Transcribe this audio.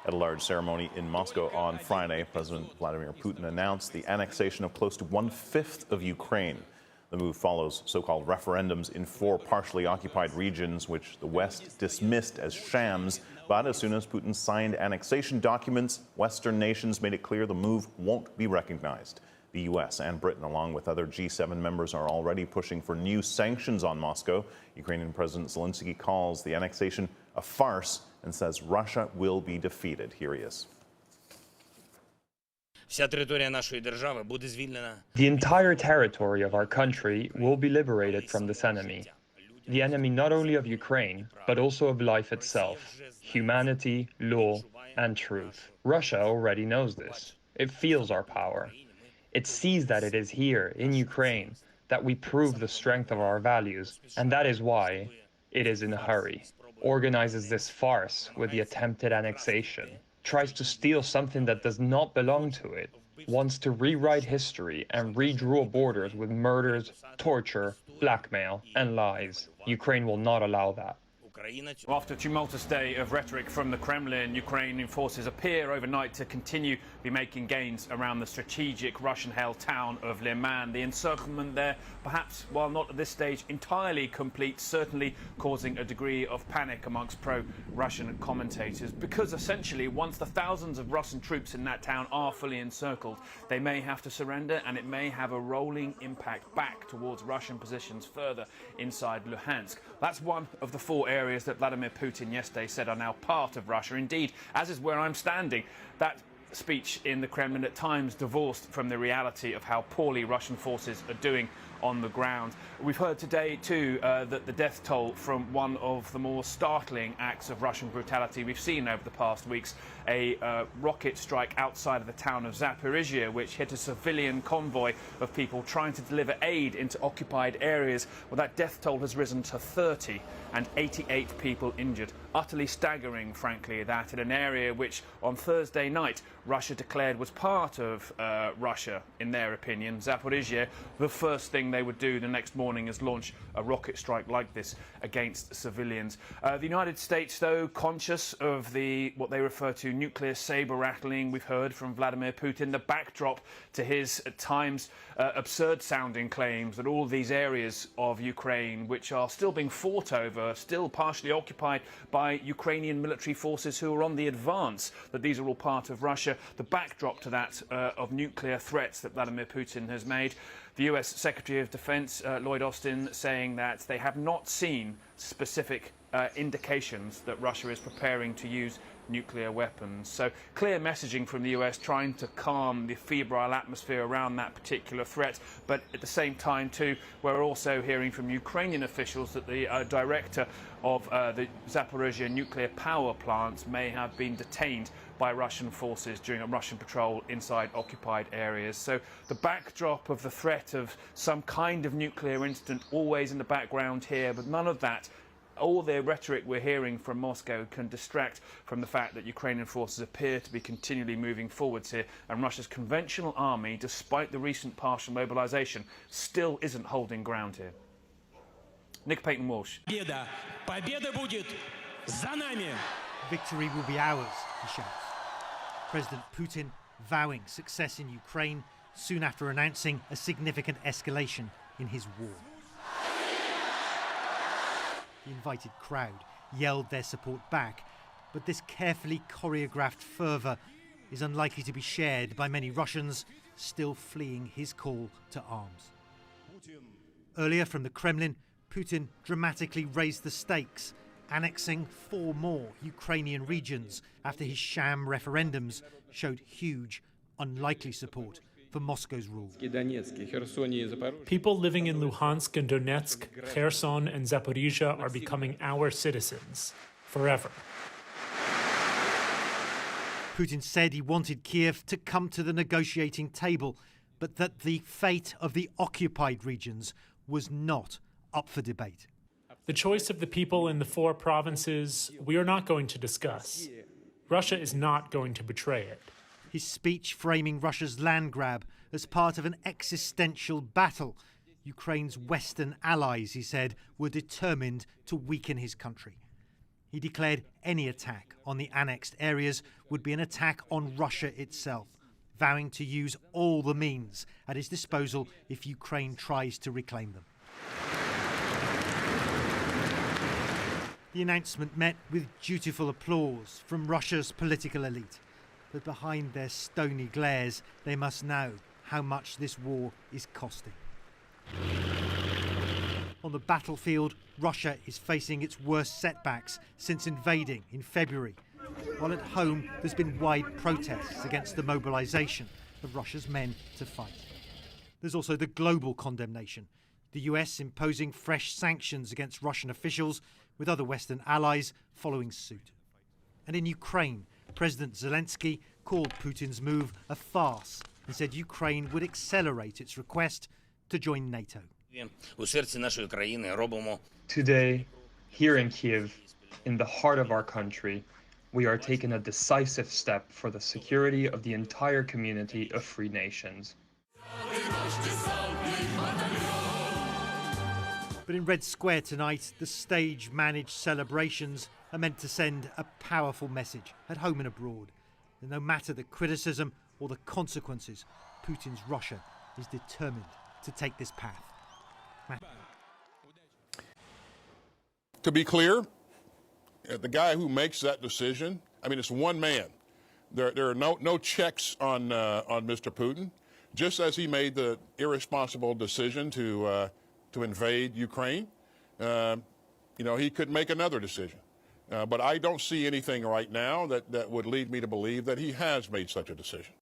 At a large ceremony in Moscow on Friday, President Vladimir Putin announced the annexation of close to 1/5 of Ukraine. The move follows so-called referendums in 4 partially occupied regions, which the West dismissed as shams. But as soon as Putin signed annexation documents, Western nations made it clear the move won't be recognized. The U.S. and Britain, along with other G7 members, are already pushing for new sanctions on Moscow. Ukrainian President Zelensky calls the annexation a farce and says Russia will be defeated. Here he is. The entire territory of our country will be liberated from this enemy. The enemy not only of Ukraine, but also of life itself, humanity, law, and truth. Russia already knows this. It feels our power. It sees that it is here, in Ukraine, that we prove the strength of our values, and that is why it is in a hurry. Organizes this farce with the attempted annexation, tries to steal something that does not belong to it, wants to rewrite history and redraw borders with murders, torture, blackmail, and lies. Ukraine will not allow that. After a tumultuous day of rhetoric from the Kremlin, Ukrainian forces appear overnight to continue to be making gains around the strategic Russian-held town of Liman. The encirclement there, perhaps while not at this stage entirely complete, certainly causing a degree of panic amongst pro-Russian commentators, because essentially once the thousands of Russian troops in that town are fully encircled, they may have to surrender, and it may have a rolling impact back towards Russian positions further inside Luhansk. That's one of the 4 areas that Vladimir Putin yesterday said are now part of Russia. Indeed, as is where I'm standing, that speech in the Kremlin at times divorced from the reality of how poorly Russian forces are doing on the ground. We've heard today too that the death toll from one of the more startling acts of Russian brutality we've seen over the past weeks, a rocket strike outside of the town of Zaporizhia, which hit a civilian convoy of people trying to deliver aid into occupied areas. Well, that death toll has risen to 30 and 88 people injured. Utterly staggering, frankly, that in an area which on Thursday night Russia declared was part of Russia, in their opinion, Zaporizhia. The first thing they would do the next morning is launch a rocket strike like this against civilians. The United States, though, conscious of what they refer to nuclear saber-rattling we've heard from Vladimir Putin, the backdrop to his, at times, absurd-sounding claims that all these areas of Ukraine, which are still being fought over, still partially occupied by Ukrainian military forces who are on the advance, that these are all part of Russia. The backdrop to that of nuclear threats that Vladimir Putin has made. The US Secretary of Defense, Lloyd Austin, saying that they have not seen specific indications that Russia is preparing to use nuclear weapons. So clear messaging from the US trying to calm the febrile atmosphere around that particular threat. But at the same time, too, we're also hearing from Ukrainian officials that the director of the Zaporizhia nuclear power plants may have been detained by Russian forces during a Russian patrol inside occupied areas. So the backdrop of the threat of some kind of nuclear incident always in the background here, but none of that, all the rhetoric we're hearing from Moscow, can distract from the fact that Ukrainian forces appear to be continually moving forwards here, and Russia's conventional army, despite the recent partial mobilisation, still isn't holding ground here. Nick Payton-Walsh. Victory will be ours, he shouts. President Putin vowing success in Ukraine soon after announcing a significant escalation in his war. The invited crowd yelled their support back, but this carefully choreographed fervour is unlikely to be shared by many Russians still fleeing his call to arms. Earlier from the Kremlin, Putin dramatically raised the stakes, annexing 4 more Ukrainian regions after his sham referendums showed huge, unlikely support for Moscow's rule. People living in Luhansk and Donetsk, Kherson and Zaporizhia are becoming our citizens forever. Putin said he wanted Kiev to come to the negotiating table, but that the fate of the occupied regions was not up for debate. The choice of the people in the 4 provinces we are not going to discuss. Russia is not going to betray it. His speech framing Russia's land grab as part of an existential battle. Ukraine's Western allies, he said, were determined to weaken his country. He declared any attack on the annexed areas would be an attack on Russia itself, vowing to use all the means at his disposal if Ukraine tries to reclaim them. The announcement met with dutiful applause from Russia's political elite. But behind their stony glares, they must know how much this war is costing. On the battlefield, Russia is facing its worst setbacks since invading in February, while at home there's been wide protests against the mobilisation of Russia's men to fight. There's also the global condemnation, the US imposing fresh sanctions against Russian officials, with other Western allies following suit. And in Ukraine, President Zelensky called Putin's move a farce and said Ukraine would accelerate its request to join NATO. Today, here in Kiev, in the heart of our country, we are taking a decisive step for the security of the entire community of free nations. But in Red Square tonight, the stage-managed celebrations are meant to send a powerful message at home and abroad. And no matter the criticism or the consequences, Putin's Russia is determined to take this path. To be clear, the guy who makes that decision, I mean, it's one man. There are no checks on Mr. Putin. Just as he made the irresponsible decision to invade Ukraine, he could make another decision. But I don't see anything right now that would lead me to believe that he has made such a decision.